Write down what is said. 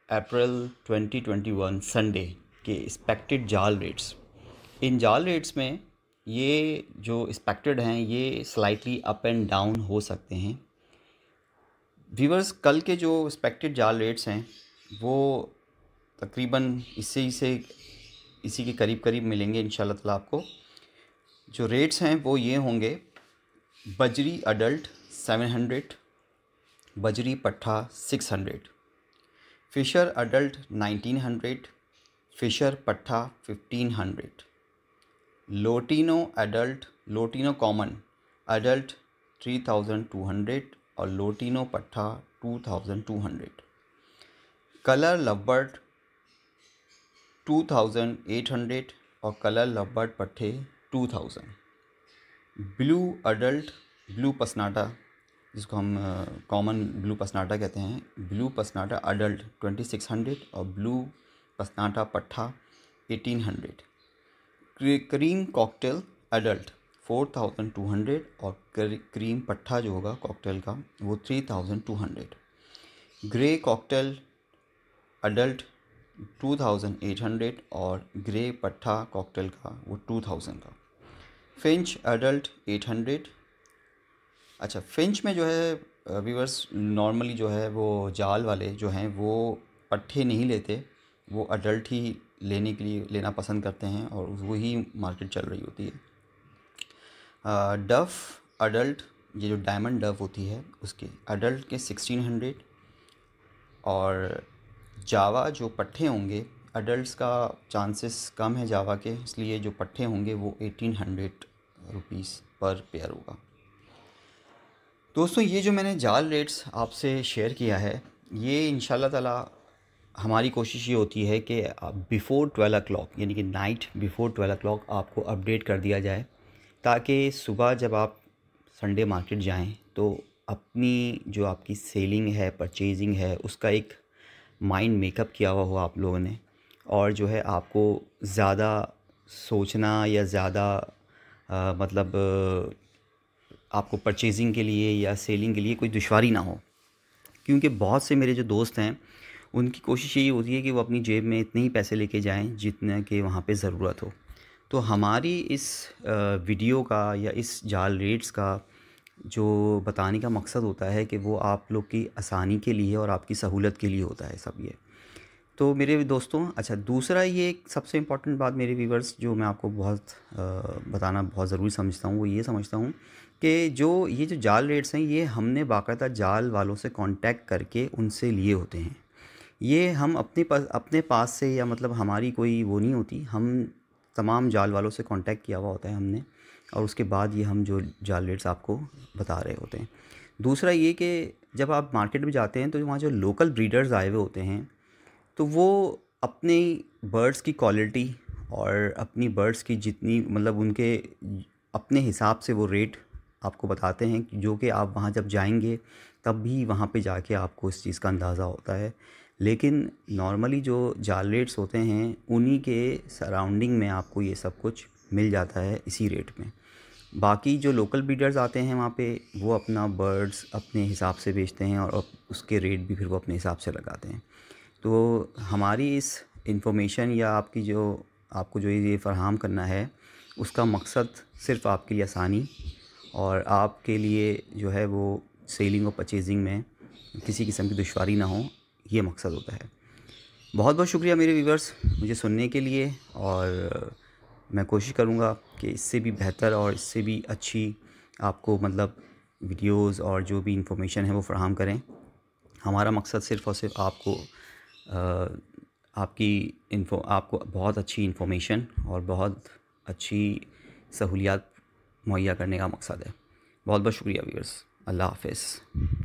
अप्रैल 2021 Sunday के expected जाल rates. इन जाल रेट्स में ये जो एक्सपेक्टेड हैं ये स्लाइटली अप एंड डाउन हो सकते हैं। व्यूअर्स, कल के जो एक्सपेक्टेड जाल रेट्स हैं वो तकरीबन इसी के करीब करीब मिलेंगे इंशाल्लाह ताला आपको। जो रेट्स हैं वो ये होंगे: बजरी अडल्ट 700, बजरी पट्ठा 600, फिशर अडल्ट 1900, फिशर पट्ठा 1500, लोटिनो कॉमन अडल्ट 3200 और लोटिनो पट्ठा 2200, कलर लवबर्ड 2800 और कलर लवबर्ड पट्ठे 2000, ब्लू अडल्ट ब्लू पसनाटा जिसको हम कॉमन ब्लू पसनाटा कहते हैं, ब्लू पसनाटा अडल्ट 2600 और ब्लू पसनाटा पट्ठा 1800, क्रीम कॉकटेल अडल्ट 4200 और क्रीम पट्ठा जो होगा कॉकटेल का वो 3200, ग्रे कॉकटेल अडल्ट 2800 और ग्रे पट्ठा कॉकटेल का वो 2000 का, फिंच अडल्ट 800। अच्छा, फिंच में जो है व्यूअर्स नॉर्मली जो है वो जाल वाले जो हैं वो पट्ठे नहीं लेते, वो अडल्ट ही लेना पसंद करते हैं और वही मार्केट चल रही होती है। डफ अडल्ट, ये जो डायमंड डफ होती है उसके अडल्ट के 1600 और जावा जो पट्ठे होंगे अडल्ट्स का चांसेस कम है जावा के, इसलिए जो पट्ठे होंगे वो 1800 रुपीज़ पर पेयर होगा। दोस्तों, ये जो मैंने जाल रेट्स आपसे शेयर किया है ये इंशाल्लाह ताला हमारी कोशिश ये होती है कि बिफ़ोर 12 o'clock यानी कि नाइट बिफ़ोर 12 o'clock आपको अपडेट कर दिया जाए, ताकि सुबह जब आप संडे मार्केट जाएं तो अपनी जो आपकी सेलिंग है, परचेजिंग है, उसका एक माइंड मेकअप किया हुआ हो आप लोगों ने, और जो है आपको ज़्यादा सोचना या ज़्यादा आपको परचेजिंग के लिए या सेलिंग के लिए कोई दुश्वारी ना हो। क्योंकि बहुत से मेरे जो दोस्त हैं उनकी कोशिश यही होती है कि वो अपनी जेब में इतने ही पैसे लेके जाएं जितने के वहाँ पे ज़रूरत हो। तो हमारी इस वीडियो का या इस जाल रेट्स का जो बताने का मकसद होता है कि वो आप लोग की आसानी के लिए और आपकी सहूलत के लिए होता है सब ये। तो मेरे दोस्तों, अच्छा, दूसरा ये एक सबसे इम्पॉर्टेंट बात मेरे व्यूवर्स जो मैं आपको बताना बहुत ज़रूरी समझता हूँ वो ये समझता हूँ कि ये जो जाल रेट्स हैं ये हमने बाकायदा जाल वालों से कांटेक्ट करके उनसे लिए होते हैं। ये हम अपने पास से या मतलब हमारी कोई वो नहीं होती, हम तमाम जाल वालों से कांटेक्ट किया हुआ होता है हमने, और उसके बाद ये हम जो जाल रेट्स आपको बता रहे होते हैं। दूसरा ये कि जब आप मार्केट में जाते हैं तो वहाँ जो लोकल ब्रीडर्स आए हुए होते हैं तो वो अपनी बर्ड्स की क्वालिटी और अपनी बर्ड्स की जितनी मतलब उनके अपने हिसाब से वो रेट आपको बताते हैं, जो कि आप वहाँ जब जाएंगे तब भी वहाँ पे जाके आपको इस चीज़ का अंदाज़ा होता है। लेकिन नॉर्मली जो जाल रेट्स होते हैं उन्हीं के सराउंडिंग में आपको ये सब कुछ मिल जाता है इसी रेट में। बाकी जो लोकल ब्रीडर्स आते हैं वहाँ पे वो अपना बर्ड्स अपने हिसाब से बेचते हैं और उसके रेट भी फिर वो अपने हिसाब से लगाते हैं। तो हमारी इस इंफॉर्मेशन या आपको जो ये फ़राहम करना है उसका मकसद सिर्फ़ आपके लिए आसानी और आपके लिए जो है वो सेलिंग और परचेजिंग में किसी किस्म की दुश्वारी ना हो, ये मकसद होता है। बहुत बहुत शुक्रिया मेरे व्यूवर्स मुझे सुनने के लिए, और मैं कोशिश करूँगा कि इससे भी बेहतर और इससे भी अच्छी आपको मतलब वीडियोज़ और जो भी इंफॉर्मेशन है वो फ़राहम करें। हमारा मकसद सिर्फ़ और सिर्फ आपको बहुत अच्छी इंफॉर्मेशन और बहुत अच्छी सहूलियात मुहैया करने का मकसद है। बहुत बहुत शुक्रिया व्यूअर्स। अल्लाह हाफ़िज़।